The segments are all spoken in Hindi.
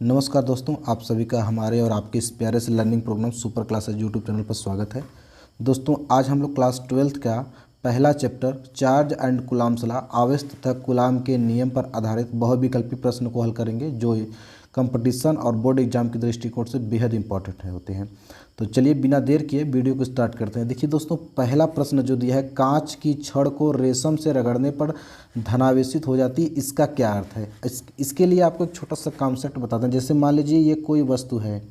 नमस्कार दोस्तों, आप सभी का हमारे और आपके इस प्यारे से learning program super classes YouTube channel पर स्वागत है। दोस्तों, आज हम लोग क्लास 12th का पहला chapter charge and coulombs law, आवेश तथा कूलाम के नियम पर आधारित बहुविकल्पी प्रश्न को हल करेंगे, जो कंपटीशन और बोर्ड एग्जाम के दृष्टिकोण से बेहद इंपॉर्टेंट होते हैं। तो चलिए बिना देर किए वीडियो को स्टार्ट करते हैं। देखिए दोस्तों, पहला प्रश्न जो दिया है, कांच की छड़ को रेशम से रगड़ने पर धनावेशित हो जाती है, इसका क्या अर्थ है। इसके लिए आपको एक छोटा सा कॉन्सेप्ट बताते हैं। जैसे मान लीजिए ये कोई वस्तु है,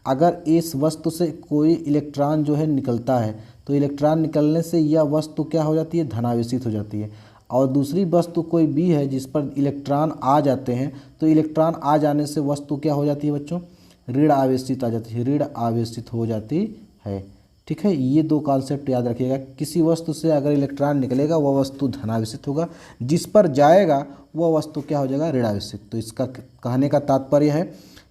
अगर इस वस्तु से कोई इलेक्ट्रॉन जो है निकलता है, तो इलेक्ट्रॉन निकलने से यह वस्तु क्या हो जाती है, धनावेशित हो जाती है। और दूसरी वस्तु कोई भी है जिस पर इलेक्ट्रॉन आ जाते हैं, तो इलेक्ट्रॉन आ जाने से वस्तु क्या हो जाती है बच्चों, ऋण आवेशित आ जाती है, ऋण आवेशित हो जाती है। ठीक है, ये दो कॉन्सेप्ट याद रखिएगा। किसी वस्तु से अगर इलेक्ट्रॉन निकलेगा वह वस्तु धनावेशित होगा, जिस पर जाएगा वह वस्तु क्या हो जाएगा, ऋण आवेशित। तो इसका कहने का तात्पर्य है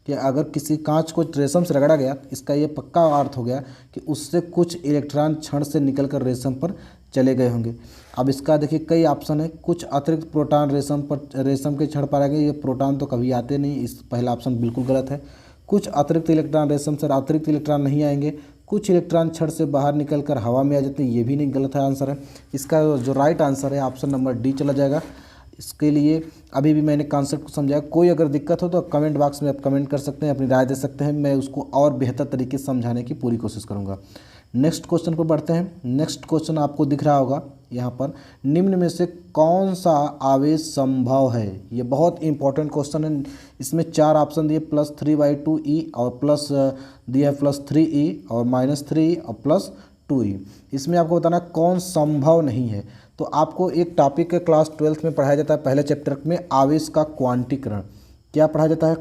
कि अगर किसी कांच को रेशम से रगड़ा गया, इसका ये पक्का अर्थ हो गया कि उससे कुछ इलेक्ट्रॉन छड़ से निकलकर रेशम पर चले गए होंगे। अब इसका देखिए कई ऑप्शन है। कुछ अतिरिक्त प्रोटॉन रेशम के छड़ पर आ गए, ये प्रोटॉन तो कभी आते नहीं, इस पहला ऑप्शन बिल्कुल गलत है। कुछ अतिरिक्त इलेक्ट्रॉन रेशम से अतिरिक्त इलेक्ट्रॉन नहीं आएंगे, कुछ इलेक्ट्रॉन छड़ से बाहर निकलकर हवा में आ जाते हैं, ये भी नहीं, गलत है आंसर है। इसका जो राइट आंसर है ऑप्शन नंबर डी चला जाएगा। इसके लिए अभी भी मैंने कॉन्सेप्ट को समझाया। कोई अगर दिक्कत हो तो कमेंट बॉक्स में आप कमेंट कर सकते हैं, अपनी राय दे सकते हैं, मैं उसको और बेहतर तरीके से समझाने की पूरी कोशिश करूंगा। नेक्स्ट क्वेश्चन पर बढ़ते हैं। नेक्स्ट क्वेश्चन आपको दिख रहा होगा यहाँ पर, निम्न में से कौन सा आवेश संभव है। ये बहुत इंपॉर्टेंट क्वेश्चन है। इसमें चार ऑप्शन दिए, +3/2e और प्लस दिया है +3e और -3e और +2e। इसमें आपको बताना कौन संभव नहीं है। तो आपको एक टॉपिक है क्लास 12th में पढ़ाया जाता है, पहले चैप्टर में, आवेश का क्वांटीकरण। क्या पढ़ाया जाता है,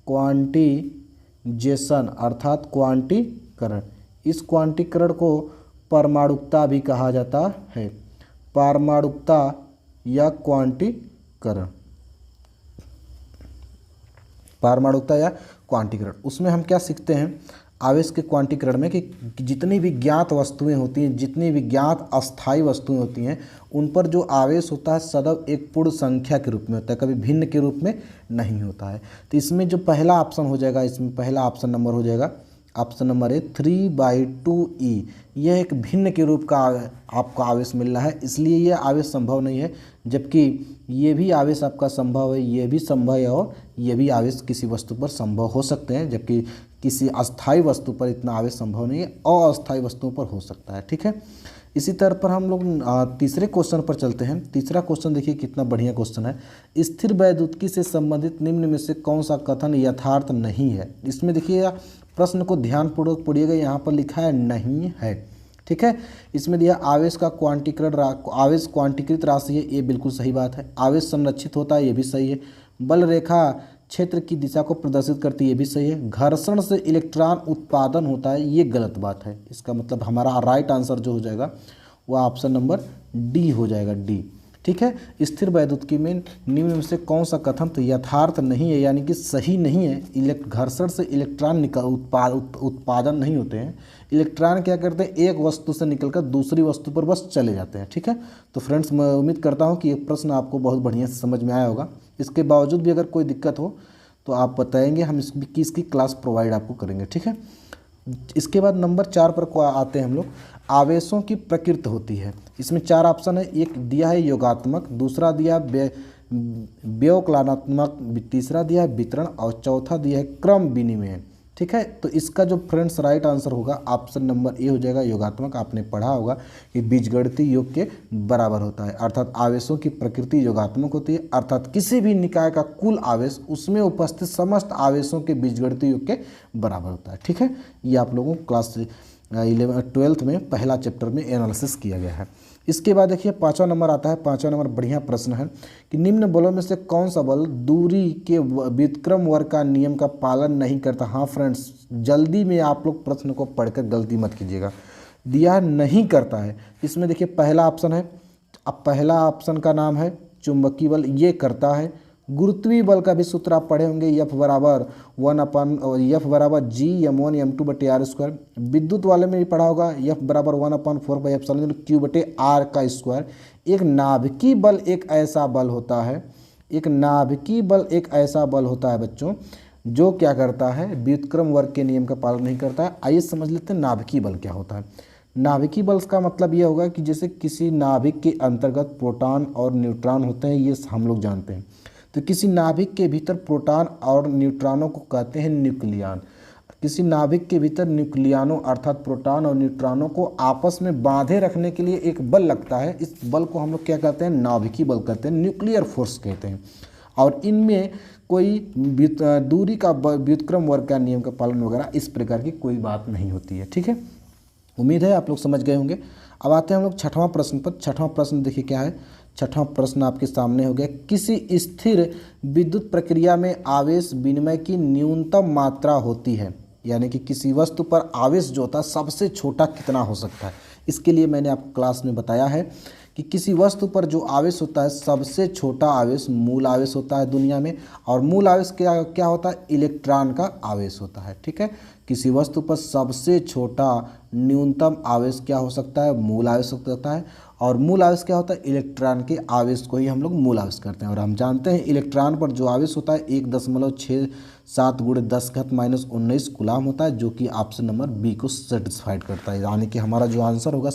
क्वांटिजेशन अर्थात क्वांटीकरण। इस क्वांटीकरण को परमाणुकता भी कहा जाता है, परमाणुकता या क्वांटीकरण, परमाणुकता या क्वांटीकरण। उसमें हम क्या सीखते हैं आवेश के क्वांटीकरण में, कि जितनी भी ज्ञात वस्तुएं होती हैं, जितनी भी ज्ञात अस्थायी वस्तुएं होती हैं, उन पर जो आवेश होता है सदैव एक पूर्ण संख्या के रूप में होता है, कभी भिन्न के रूप में नहीं होता है। तो इसमें जो पहला ऑप्शन हो जाएगा, इसमें पहला ऑप्शन नंबर हो जाएगा, ऑप्शन नंबर है 3/2e। यह एक भिन्न के रूप का आपको आवेश मिल रहा है, इसलिए यह आवेश संभव नहीं है। जबकि ये भी आवेश आपका संभव है, ये भी संभव है, और ये भी आवेश किसी वस्तु पर संभव हो सकते हैं, जबकि किसी अस्थायी वस्तु पर इतना आवेश संभव नहीं है, अस्थायी वस्तुओं पर हो सकता है। ठीक है, इसी तरह पर हम लोग तीसरे क्वेश्चन पर चलते हैं। तीसरा क्वेश्चन देखिए कितना बढ़िया क्वेश्चन है। स्थिर वैद्युतिकी से संबंधित निम्न में से कौन सा कथन यथार्थ नहीं है। इसमें देखिए प्रश्न को ध्यानपूर्वक पढ़िएगा, यहाँ पर लिखा है नहीं है। ठीक है, इसमें दिया आवेश का क्वांटीकरण, आवेश क्वांटीकृत राशि है, ये बिल्कुल सही बात है। आवेश संरक्षित होता है, ये भी सही है। बल रेखा क्षेत्र की दिशा को प्रदर्शित करती है, ये भी सही है। घर्षण से इलेक्ट्रॉन उत्पादन होता है, ये गलत बात है। इसका मतलब हमारा राइट आंसर जो हो जाएगा वह ऑप्शन नंबर डी हो जाएगा, डी। ठीक है, स्थिर वैद्युतिकी में निम्न में से कौन सा कथन तो यथार्थ नहीं है, यानी कि सही नहीं है। घर्षण से इलेक्ट्रॉन उत्पादन नहीं होते हैं। इलेक्ट्रॉन क्या करते हैं, एक वस्तु से निकलकर दूसरी वस्तु पर बस चले जाते हैं। ठीक है, तो फ्रेंड्स मैं उम्मीद करता हूँ कि ये प्रश्न आपको बहुत बढ़िया से समझ में आया होगा। इसके बावजूद भी अगर कोई दिक्कत हो तो आप बताएंगे, हम इसकी क्लास प्रोवाइड आपको करेंगे। ठीक है, इसके बाद नंबर 4 पर आते हैं हम लोग। आवेशों की प्रकृति होती है। इसमें चार ऑप्शन है। एक दिया है योगात्मक, दूसरा दिया व्यवकलनात्मक, तीसरा दिया है वितरण, और चौथा दिया है क्रम विनिमय। ठीक है, तो इसका जो फ्रेंड्स राइट आंसर होगा ऑप्शन नंबर ए हो जाएगा, योगात्मक। आपने पढ़ा होगा कि बीजगणितीय योग के बराबर होता है, अर्थात आवेशों की प्रकृति योगात्मक होती है, अर्थात किसी भी निकाय का कुल आवेश उसमें उपस्थित समस्त आवेशों के बीजगणितीय योग के बराबर होता है। ठीक है, ये आप लोगों को क्लास 12th में पहला चैप्टर में एनालिसिस किया गया है। इसके बाद देखिए 5वां नंबर आता है। 5वां नंबर बढ़िया प्रश्न है कि निम्न बलों में से कौन सा बल दूरी के व्युत्क्रम वर्ग का नियम का पालन नहीं करता। हाँ फ्रेंड्स, जल्दी में आप लोग प्रश्न को पढ़कर गलती मत कीजिएगा। दिया नहीं करता है, इसमें देखिए पहला ऑप्शन है, अब पहला ऑप्शन का नाम है चुंबकीय बल, ये करता है। गुरुत्वीय बल का भी सूत्र आप पढ़े होंगे, F बराबर 1/G m1m2/r²। विद्युत वाले में भी पढ़ा होगा, F बराबर 1/4πε Q/r²। एक नाभिकीय बल एक ऐसा बल होता है एक नाभिकीय बल एक ऐसा बल होता है बच्चों जो क्या करता है, व्युत्क्रम वर्ग के नियम का पालन नहीं करता है। आइए समझ लेते हैं नाभिकीय बल क्या होता है। नाभिकीय बल का मतलब ये होगा कि जैसे किसी नाभिक के अंतर्गत प्रोटॉन और न्यूट्रॉन होते हैं, ये हम लोग जानते हैं। तो किसी नाभिक के भीतर प्रोटॉन और न्यूट्रॉनों को कहते हैं न्यूक्लियन। किसी नाभिक के भीतर न्यूक्लियनों अर्थात प्रोटॉन और न्यूट्रॉनों को आपस में बांधे रखने के लिए एक बल लगता है। इस बल को हम लोग क्या कहते हैं, नाभिकीय बल कहते हैं, न्यूक्लियर फोर्स कहते हैं। और इनमें कोई दूरी का व्युत्क्रम वर्ग का नियम का पालन वगैरह इस प्रकार की कोई बात नहीं होती है। ठीक है, उम्मीद है आप लोग समझ गए होंगे। अब आते हैं हम लोग छठवां प्रश्न पर। छठवां प्रश्न देखिए क्या है। छठवां प्रश्न आपके सामने हो गया, किसी स्थिर विद्युत प्रक्रिया में आवेश विनिमय की न्यूनतम मात्रा होती है, यानी कि किसी वस्तु पर आवेश जो होता है सबसे छोटा कितना हो सकता है। इसके लिए मैंने आपको क्लास में बताया है कि किसी वस्तु पर जो आवेश होता है सबसे छोटा आवेश मूल आवेश होता है दुनिया में। और मूल आवेश क्या क्या होता है, इलेक्ट्रॉन का आवेश होता है। ठीक है, किसी वस्तु पर सबसे छोटा न्यूनतम आवेश क्या हो सकता है, मूल आवेश हो सकता है। और मूल आवेश क्या होता है, इलेक्ट्रॉन के आवेश को ही हम लोग मूल आवेश करते हैं। और हम जानते हैं इलेक्ट्रॉन पर जो आवेश होता है 1.67 × 10⁻⁹ कूलाम होता है, जो कि ऑप्शन नंबर बी को सेटिस्फाइड करता है। यानी कि हमारा जो आंसर होगा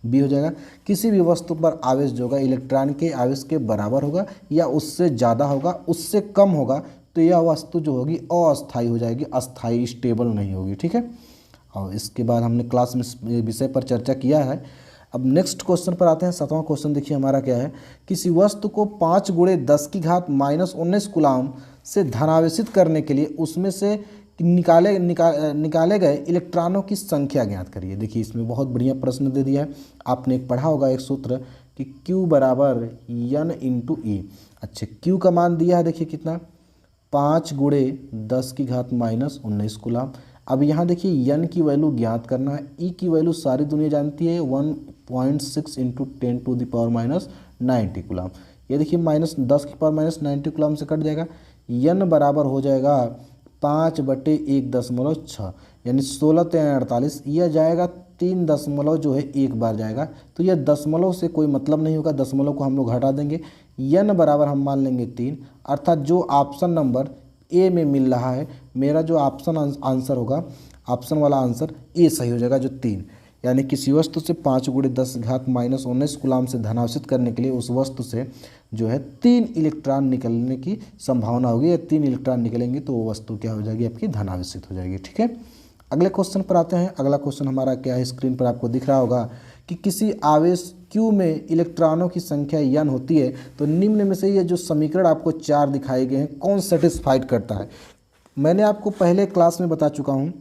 बी हो जाएगा। किसी भी वस्तु पर आवेश जो होगा इलेक्ट्रॉन के आवेश के बराबर होगा या उससे ज़्यादा होगा, उससे कम होगा तो यह वस्तु जो होगी अस्थायी हो जाएगी, अस्थायी स्टेबल नहीं होगी। ठीक है, और इसके बाद हमने क्लास में विषय पर चर्चा किया है। अब नेक्स्ट क्वेश्चन पर आते हैं। 7वां क्वेश्चन देखिए हमारा क्या है, किसी वस्तु को 5 × 10⁻⁻19 कूलाम से धनावेशित करने के लिए उसमें से निकाले गए इलेक्ट्रॉनों की संख्या ज्ञात करिए। देखिए इसमें बहुत बढ़िया प्रश्न दे दिया है। आपने एक पढ़ा होगा एक सूत्र कि Q बराबर N × E। अच्छा, Q का मान दिया है देखिए कितना, 5 × 10⁻⁻19 कूलाम। अब यहाँ देखिए n की वैल्यू ज्ञात करना है। E की वैल्यू सारी दुनिया जानती है 1.6 × 10⁻⁹ कूलाम। ये देखिए -10⁻⁹ कूलाम से कट जाएगा। n बराबर हो जाएगा 5/1.6 यानी 16 × 48। यह जाएगा 3 दशमलव जो है एक बार जाएगा, तो यह दशमलव से कोई मतलब नहीं होगा, दशमलव को हम लोग हटा देंगे। n बराबर हम मान लेंगे 3, अर्थात जो ऑप्शन नंबर ए में मिल रहा है, मेरा जो ऑप्शन आंसर होगा, ऑप्शन वाला आंसर ए सही हो जाएगा, जो 3। यानी किसी वस्तु से 5 × 10⁻⁻19 कूलाम से धनावेशित करने के लिए उस वस्तु से जो है 3 इलेक्ट्रॉन निकलने की संभावना होगी। या 3 इलेक्ट्रॉन निकलेंगे तो वो वस्तु क्या हो जाएगी, आपकी धनावेशित हो जाएगी। ठीक है, अगले क्वेश्चन पर आते हैं। अगला क्वेश्चन हमारा क्या है, स्क्रीन पर आपको दिख रहा होगा कि किसी आवेश Q में इलेक्ट्रॉनों की संख्या n होती है, तो निम्न में से ये जो समीकरण आपको 4 दिखाए गए हैं कौन सेटिस्फाइड करता है। मैंने आपको पहले क्लास में बता चुका हूँ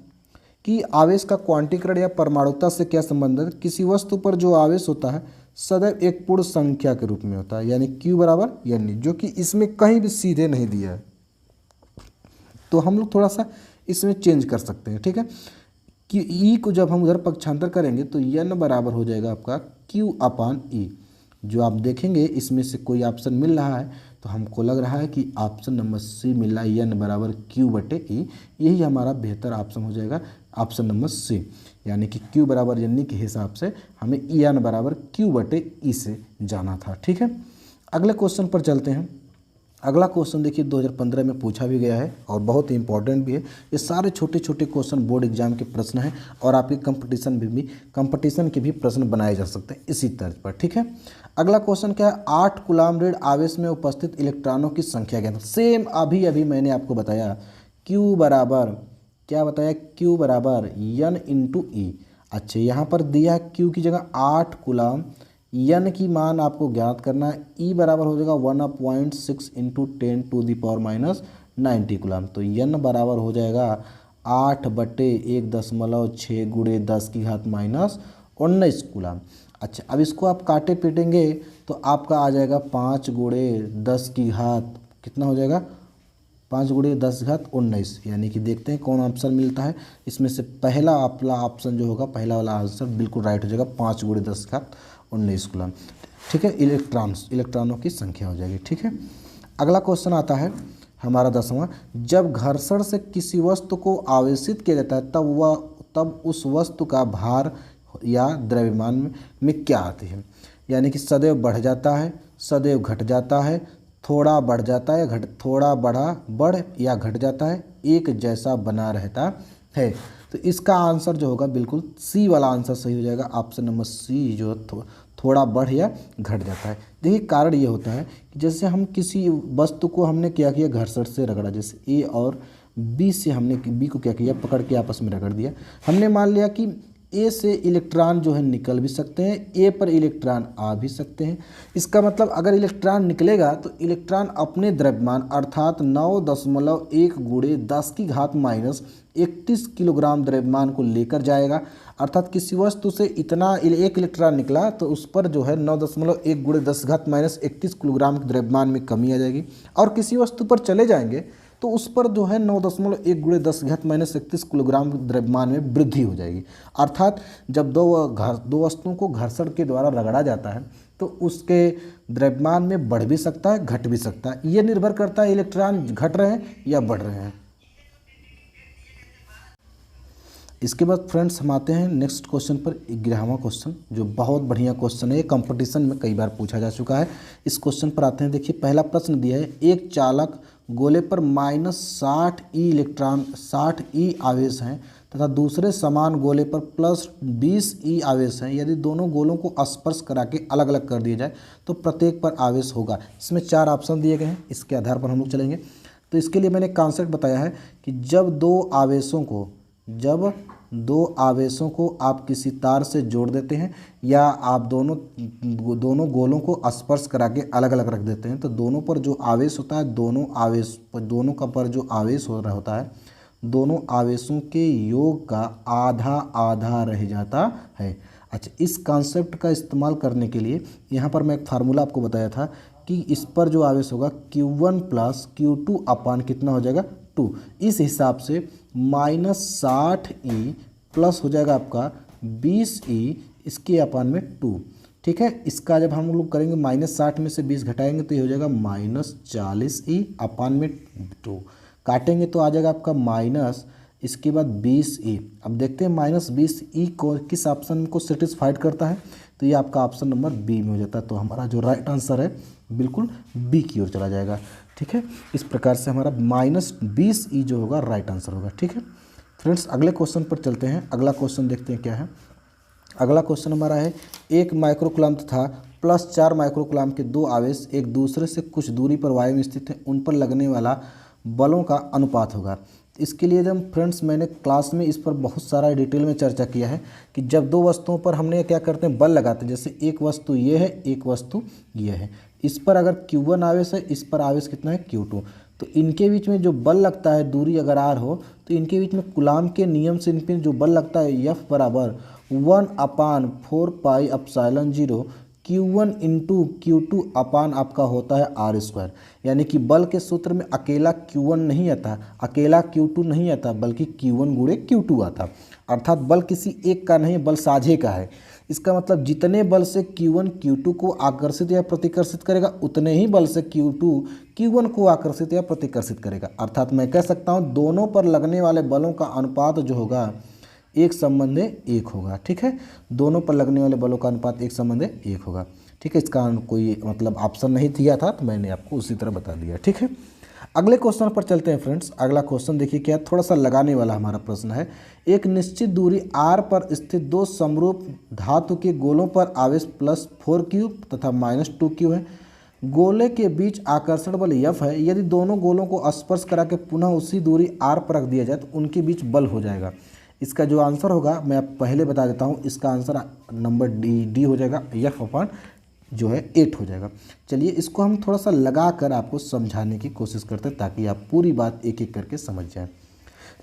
कि आवेश का क्वांटीकरण या परमाणुता से क्या संबंध है। किसी वस्तु पर जो आवेश होता है सदैव एक पूर्ण संख्या के रूप में होता है, यानी Q बराबर n, जो कि इसमें कहीं भी सीधे नहीं दिया है, तो हम लोग थोड़ा सा इसमें चेंज कर सकते हैं। ठीक है, कि E को जब हम उधर पक्षांतर करेंगे तो n बराबर हो जाएगा आपका Q/E। जो आप देखेंगे इसमें से कोई ऑप्शन मिल रहा है तो हमको लग रहा है कि ऑप्शन नंबर सी मिल रहा है, n बराबर Q/E। यही हमारा बेहतर ऑप्शन हो जाएगा, ऑप्शन नंबर सी। यानी कि Q बराबर n के हिसाब से हमें n बराबर Q/E से जाना था। ठीक है, अगले क्वेश्चन पर चलते हैं। अगला क्वेश्चन देखिए 2015 में पूछा भी गया है और बहुत ही इंपॉर्टेंट भी है। ये सारे छोटे छोटे क्वेश्चन बोर्ड एग्जाम के प्रश्न हैं और आपके कंपटीशन के भी प्रश्न बनाए जा सकते हैं इसी तर्ज पर। ठीक है, अगला क्वेश्चन क्या है, 8 कूलाम ऋण आवेश में उपस्थित इलेक्ट्रॉनों की संख्या क्या है। सेम अभी मैंने आपको बताया Q बराबर क्या बताया, Q बराबर N × E। अच्छा, यहाँ पर दिया है Q की जगह 8 कूलाम, n की मान आपको ज्ञात करना है। E बराबर हो जाएगा 1.6 × 10⁻⁹ कूलाम। तो n बराबर हो जाएगा 8/1.6 × 10⁻⁻19 कूलाम। अच्छा, अब इसको आप काटे पीटेंगे तो आपका आ जाएगा 5 × 10 की घात कितना हो जाएगा, 5 × 10⁻19। यानी कि देखते हैं कौन ऑप्शन मिलता है। इसमें से पहला ऑप्शन जो होगा, पहला वाला आंसर बिल्कुल राइट हो जाएगा, 5 × 10⁻19 कूलाम। ठीक है, इलेक्ट्रॉनों की संख्या हो जाएगी। ठीक है, अगला क्वेश्चन आता है हमारा 10वां। जब घर्षण से किसी वस्तु को आवेशित किया जाता है तब उस वस्तु का भार या द्रव्यमान में क्या आती है। यानी कि सदैव बढ़ जाता है, सदैव घट जाता है, थोड़ा बढ़ जाता है घट, थोड़ा बढ़ या घट जाता है, एक जैसा बना रहता है। तो इसका आंसर जो होगा बिल्कुल सी वाला आंसर सही हो जाएगा, ऑप्शन नंबर सी जो थोड़ा बढ़ या घट जाता है। देखिए कारण ये होता है कि जैसे हम किसी वस्तु को हमने क्या किया, घर्षण से रगड़ा, जैसे ए और बी से हमने बी को क्या किया, पकड़ के आपस में रगड़ दिया। हमने मान लिया कि ए से इलेक्ट्रॉन जो है निकल भी सकते हैं, ए पर इलेक्ट्रॉन आ भी सकते हैं। इसका मतलब अगर इलेक्ट्रॉन निकलेगा तो इलेक्ट्रॉन अपने द्रव्यमान अर्थात 9.1 गुणे 10 की घात माइनस 31 किलोग्राम द्रव्यमान को लेकर जाएगा। अर्थात किसी वस्तु से इतना एक इलेक्ट्रॉन निकला तो उस पर जो है 9.1 गुणे 10 घात माइनस 31 किलोग्राम के द्रव्यमान में कमी आ जाएगी। और किसी वस्तु पर चले जाएंगे तो उस पर जो है 9.1 गुणे 10 घात माइनस 31 किलोग्राम द्रव्यमान में वृद्धि हो जाएगी। अर्थात जब दो वस्तुओं को घर्षण के द्वारा रगड़ा जाता है तो उसके द्रव्यमान में बढ़ भी सकता है, घट भी सकता है। ये निर्भर करता है इलेक्ट्रॉन घट रहे हैं या बढ़ रहे हैं। इसके बाद फ्रेंड्स हम आते हैं नेक्स्ट क्वेश्चन पर, 11वां क्वेश्चन, जो बहुत बढ़िया क्वेश्चन है, ये कंपटीशन में कई बार पूछा जा चुका है। इस क्वेश्चन पर आते हैं। देखिए पहला प्रश्न दिया है, एक चालक गोले पर -60 ई इलेक्ट्रॉन 60 ई आवेश हैं तथा दूसरे समान गोले पर +20 ई आवेश हैं। यदि दोनों गोलों को स्पर्श करा के अलग अलग कर दिया जाए तो प्रत्येक पर आवेश होगा। इसमें 4 ऑप्शन दिए गए हैं, इसके आधार पर हम लोग चलेंगे। तो इसके लिए मैंने कॉन्सेप्ट बताया है कि जब दो आवेशों को आप किसी तार से जोड़ देते हैं या आप दोनों गोलों को स्पर्श करा के अलग अलग रख देते हैं तो दोनों पर जो आवेश होता है, दोनों का पर जो आवेश हो रहा होता है, दोनों आवेशों के योग का आधा आधा रह जाता है। अच्छा, इस कॉन्सेप्ट का इस्तेमाल करने के लिए यहाँ पर मैं एक फार्मूला आपको बताया था कि इस पर जो आवेश होगा Q1 + Q2 अपान कितना हो जाएगा 2। इस हिसाब से -60E प्लस हो जाएगा आपका 20E इसके अपान में 2। ठीक है, इसका जब हम लोग करेंगे -60 में से 20 घटाएंगे तो ये हो जाएगा -40E अपान में 2। काटेंगे तो आ जाएगा आपका माइनस, इसके बाद 20E। अब देखते हैं -20E को किस ऑप्शन को सेटिस्फाइड करता है, तो ये आपका ऑप्शन नंबर बी में हो जाता है। तो हमारा जो राइट आंसर है बिल्कुल बी की ओर चला जाएगा। ठीक है, इस प्रकार से हमारा -20E जो होगा राइट आंसर होगा। ठीक है फ्रेंड्स, अगले क्वेश्चन पर चलते हैं। अगला क्वेश्चन देखते हैं क्या है। अगला क्वेश्चन हमारा है, 1 माइक्रोकूलम तथा +4 माइक्रोकूलम के दो आवेश एक दूसरे से कुछ दूरी पर वायु में स्थित हैं, उन पर लगने वाला बलों का अनुपात होगा। इसके लिए जब फ्रेंड्स मैंने क्लास में इस पर बहुत सारा डिटेल में चर्चा किया है कि जब दो वस्तुओं पर हमने क्या करते हैं, बल लगाते हैं। जैसे एक वस्तु ये है, एक वस्तु ये है, इस पर अगर Q1 आवेश है, इस पर आवेश कितना है Q2, तो इनके बीच में जो बल लगता है, दूरी अगर r हो तो इनके बीच में कूलाम के नियम से इन पर जो बल लगता है F बराबर 1/4 पाई एप्सिलॉन 0 Q1 × Q2 अपान आपका होता है r²। यानी कि बल के सूत्र में अकेला Q1 नहीं आता, अकेला Q2 नहीं आता, बल्कि Q1 × Q2 आता। अर्थात बल किसी एक का नहीं, बल साझे का है। इसका मतलब जितने बल से Q1 Q2 को आकर्षित या प्रतिकर्षित करेगा, उतने ही बल से Q2 Q1 को आकर्षित या प्रतिकर्षित करेगा। अर्थात मैं कह सकता हूँ दोनों पर लगने वाले बलों का अनुपात जो होगा 1:1 होगा। ठीक है, दोनों पर लगने वाले बलों का अनुपात 1:1 होगा। ठीक है, इसका कोई मतलब ऑप्शन नहीं दिया था तो मैंने आपको उसी तरह बता दिया। ठीक है, अगले क्वेश्चन पर चलते हैं फ्रेंड्स। अगला क्वेश्चन देखिए क्या, थोड़ा सा लगाने वाला हमारा प्रश्न है। एक निश्चित दूरी r पर स्थित दो समरूप धातु के गोलों पर आवेश +4Q तथा -2Q है। गोले के बीच आकर्षण बल F है। यदि दोनों गोलों को स्पर्श करा के पुनः उसी दूरी r पर रख दिया जाए तो उनके बीच बल हो जाएगा। इसका जो आंसर होगा मैं आप पहले बता देता हूँ, इसका आंसर नंबर डी हो जाएगा, F जो है 8 हो जाएगा। चलिए इसको हम थोड़ा सा लगा कर आपको समझाने की कोशिश करते हैं ताकि आप पूरी बात एक एक करके समझ जाएं।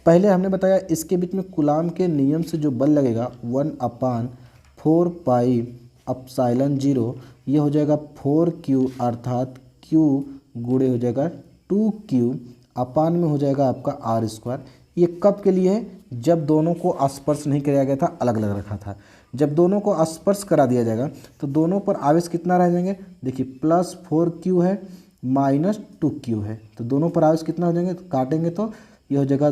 पहले हमने बताया इसके बीच में कूलाम के नियम से जो बल लगेगा 1/4 पाई एप्सिलॉन 0, ये हो जाएगा 4Q अर्थात Q गुणे हो जाएगा 2Q अपान में हो जाएगा आपका r²। ये कब के लिए है, जब दोनों को स्पर्श नहीं किया गया था, अलग अलग रखा था। जब दोनों को स्पर्श करा दिया जाएगा तो दोनों पर आवेश कितना रह जाएंगे, देखिए +4Q है -2Q है, तो दोनों पर आवेश कितना हो जाएंगे, तो काटेंगे तो ये हो जाएगा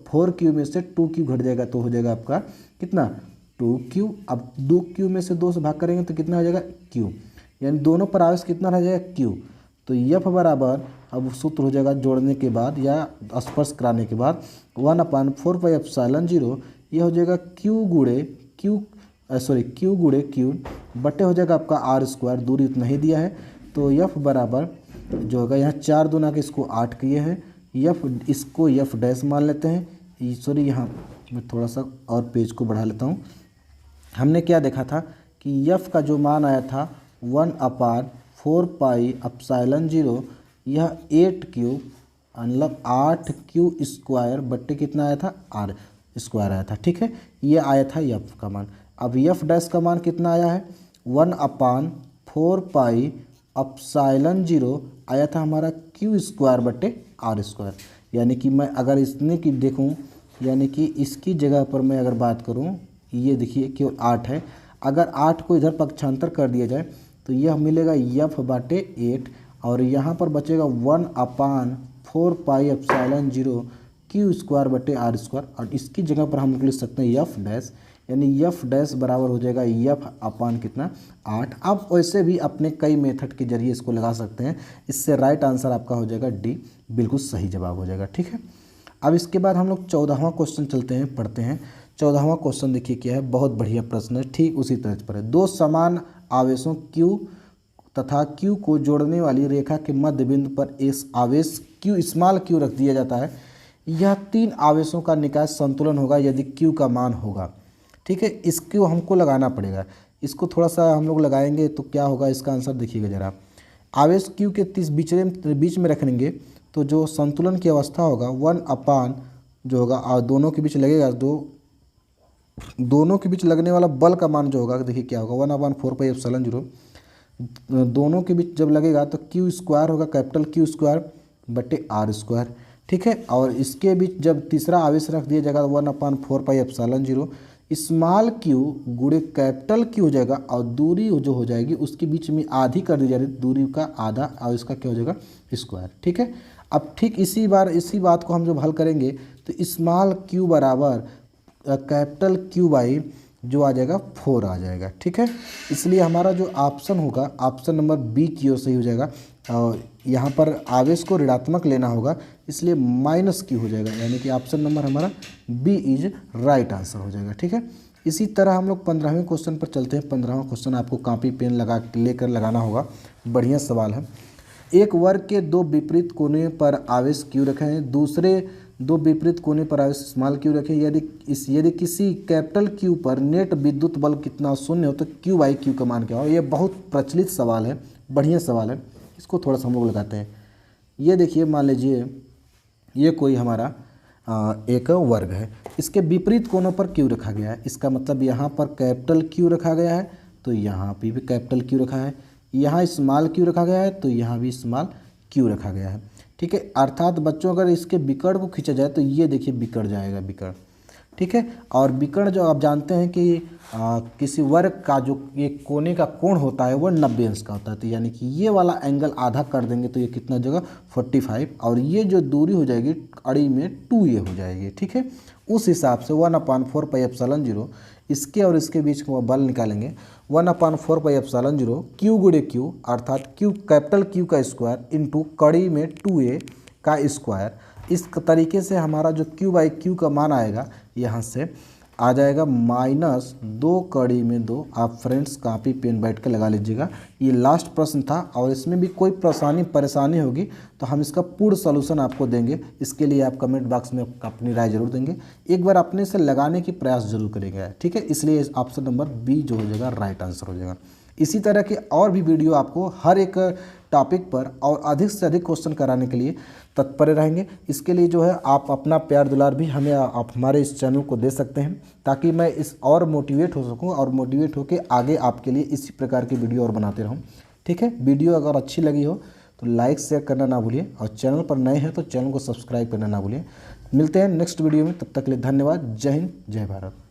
4Q में से 2Q घट जाएगा तो हो जाएगा आपका कितना 2Q। अब 2Q में से 2 से भाग करेंगे तो कितना हो जाएगा Q, यानी दोनों पर आवेश कितना रह जाएगा Q। तो यफ बराबर अब सूत्र हो जाएगा जोड़ने के बाद या स्पर्श कराने के बाद 1/4πε0 ये हो जाएगा क्यू गुड़े क्यू बटे हो जाएगा आपका आर स्क्वायर, दूरी उतना ही दिया है। तो यफ बराबर जो होगा यहाँ 4 दूना के इसको 8 किए हैं, यफ इसको यफ डैश मान लेते हैं। सॉरी यहाँ मैं थोड़ा सा और पेज को बढ़ा लेता हूँ। हमने क्या देखा था कि यफ का जो मान आया था 1/4πε0 यह 8 क्यूब मतलब 8 क्यू स्क्वायर बट्टे कितना आया था आर स्क्वायर आया था। ठीक है, ये आया था यफ का मान। अब यफ डैश का मान कितना आया है 1/4πε0 आया था हमारा क्यू स्क्वायर बट्टे आर स्क्वायर। यानी कि मैं अगर इसने की देखूं, यानी कि इसकी जगह पर मैं अगर बात करूं, ये देखिए केवल 8 है, अगर 8 को इधर पक्षांतर कर दिया जाए तो यह मिलेगा यफ बटे 8 और यहाँ पर बचेगा 1/4πε0 क्यू स्क्वायर बटे आर स्क्वायर और इसकी जगह पर हम लिख सकते हैं यफ डैश, यानी यफ डैश बराबर हो जाएगा यफ अपान कितना 8। आप वैसे भी अपने कई मेथड के जरिए इसको लगा सकते हैं, इससे राइट आंसर आपका हो जाएगा डी, बिल्कुल सही जवाब हो जाएगा। ठीक है, अब इसके बाद हम लोग 14वां क्वेश्चन चलते हैं, पढ़ते हैं। 14वां क्वेश्चन देखिए क्या है, बहुत बढ़िया प्रश्न है, ठीक उसी तरह पर है। दो समान आवेशों Q तथा Q को जोड़ने वाली रेखा के मध्य बिंदु पर इस आवेश Q स्मॉल q रख दिया जाता है। यह 3 आवेशों का निकाय संतुलन होगा यदि Q का मान होगा। ठीक है, इसको हमको लगाना पड़ेगा, इसको थोड़ा सा हम लोग लगाएंगे तो क्या होगा, इसका आंसर देखिएगा जरा। आवेश Q के बीच में रखेंगे तो जो संतुलन की अवस्था होगा 1 अपान जो होगा दोनों के बीच लगेगा, दोनों के बीच लगने वाला बल का मान जो होगा देखिए क्या होगा 1/4πε0 दोनों के बीच जब लगेगा तो क्यू स्क्वायर होगा, कैपिटल क्यू स्क्वायर बटे आर स्क्वायर। ठीक है, और इसके बीच जब तीसरा आवेश रख दिया जाएगा 1/4πε0 स्मॉल क्यू गुणे कैपिटल क्यू हो जाएगा और दूरी जो हो जाएगी उसके बीच में आधी कर दी जा रही, दूरी का आधा और इसका क्या हो जाएगा स्क्वायर। ठीक है, अब ठीक इसी बात को हम जब हल करेंगे तो स्मॉल क्यू बराबर कैपिटल क्यू बाई जो आ जाएगा 4 आ जाएगा। ठीक है, इसलिए हमारा जो ऑप्शन होगा ऑप्शन नंबर बी की ओर सही हो जाएगा। और यहाँ पर आवेश को ऋणात्मक लेना होगा इसलिए -q हो जाएगा, यानी कि ऑप्शन नंबर हमारा बी इज राइट आंसर हो जाएगा। ठीक है, इसी तरह हम लोग 15वें क्वेश्चन पर चलते हैं। 15वां क्वेश्चन आपको कॉपी पेन लेकर लगाना होगा, बढ़िया सवाल है। एक वर्ग के 2 विपरीत कोने पर आवेश q रखे हैं, दूसरे 2 विपरीत कोने पर आवेश स्मॉल q रखें। यदि किसी कैपिटल Q पर नेट विद्युत बल कितना शून्य हो तो Q/Q का मान क्या हो। ये बहुत प्रचलित सवाल है, बढ़िया सवाल है, इसको थोड़ा सा हम लोग लगाते हैं। ये देखिए मान लीजिए ये कोई हमारा एक वर्ग है, इसके विपरीत कोनों पर Q रखा गया है, इसका मतलब यहाँ पर कैपिटल Q रखा गया है तो यहाँ पे भी कैपिटल Q रखा है, यहाँ स्मॉल q रखा गया है तो यहाँ भी स्मॉल q रखा गया है। ठीक है, अर्थात बच्चों अगर इसके विकर्ण को खींचा जाए तो ये देखिए विकर्ण जाएगा विकर्ण। ठीक है, और विकर्ण जो आप जानते हैं कि किसी वर्ग का जो ये कोने का कोण होता है वो 90 अंश का होता है, तो यानी कि ये वाला एंगल आधा कर देंगे तो ये कितना जगह 45 और ये जो दूरी हो जाएगी अड़ी में 2a हो जाएगी। ठीक है, उस हिसाब से 1/4πε0 इसके और इसके बीच को बल निकालेंगे 1/4πε0 q गुणे q अर्थात q कैपिटल Q का स्क्वायर इंटू कड़ी में 2a का स्क्वायर। इस तरीके से हमारा जो Q/Q का मान आएगा यहाँ से आ जाएगा -2 कड़ी में 2। आप फ्रेंड्स कॉपी पेन बैठ के लगा लीजिएगा। ये लास्ट प्रश्न था और इसमें भी कोई परेशानी होगी तो हम इसका पूर्ण सॉल्यूशन आपको देंगे। इसके लिए आप कमेंट बॉक्स में अपनी राय जरूर देंगे, एक बार अपने से लगाने की प्रयास जरूर करेंगे। ठीक है, इसलिए ऑप्शन नंबर बी जो हो जाएगा राइट आंसर हो जाएगा। इसी तरह के और भी वीडियो आपको हर एक टॉपिक पर और अधिक से अधिक क्वेश्चन कराने के लिए तत्पर रहेंगे। इसके लिए जो है आप अपना प्यार दुलार भी हमें आप हमारे इस चैनल को दे सकते हैं ताकि मैं इस और मोटिवेट हो सकूं और मोटिवेट होकर आगे आपके लिए इसी प्रकार की वीडियो और बनाते रहूं। ठीक है, वीडियो अगर अच्छी लगी हो तो लाइक शेयर करना ना भूलिए और चैनल पर नए हैं तो चैनल को सब्सक्राइब करना ना भूलिए। मिलते हैं नेक्स्ट वीडियो में, तब तक के लिए धन्यवाद। जय हिंद, जय भारत।